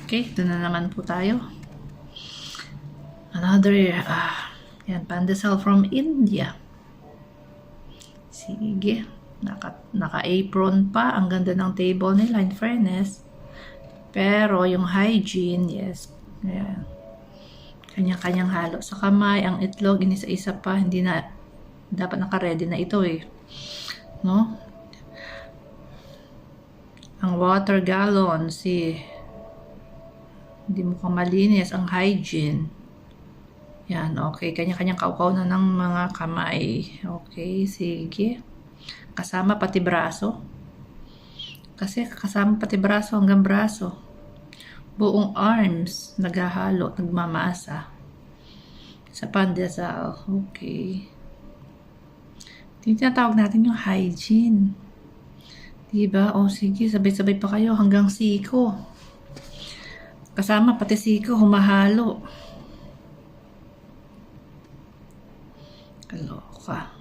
Okay, ito na naman po tayo. Another, yan, pandesal from India. Sige, naka-apron pa. Ang ganda ng table nila, in fairness. Pero yung hygiene, yes. Ayan. Kanya-kanyang halo sa kamay. Ang itlog, inisa-isa pa. Hindi na, dapat naka-ready na ito eh. No? Ang water gallon, hindi mukhang malinis. Ang hygiene. Yan, okay. Kanya-kanyang kaukaw na ng mga kamay. Okay, sige. Kasama pati braso. Kasi kasama pati braso hanggang braso. Buong arms, naghahalo, nagmamasa. Sa pandesal. Okay. Tinatawag natin yung hygiene. Diba? O sige, sabay-sabay pa kayo hanggang siko. Kasama pati siko, humahalo. Kaloka.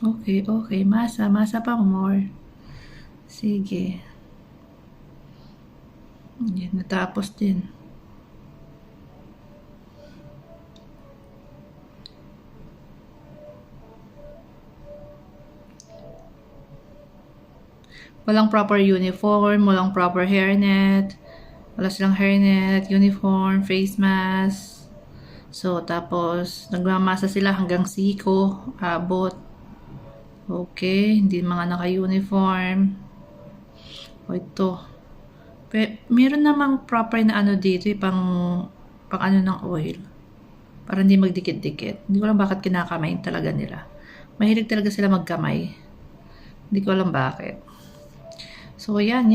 Okay. Masa pa more. Sige. Yan, natapos din. Walang proper uniform, walang proper hairnet. Wala silang hairnet, uniform, face mask. So, tapos, nagmamasa sila hanggang siko, abot. Okay, hindi mga naka-uniform. O ito. Meron namang proper na ano dito, pang ano ng oil. Para hindi magdikit-dikit. Hindi ko alam bakit kinakamay talaga nila. Mahilig talaga sila magkamay. Hindi ko alam bakit. So, yan.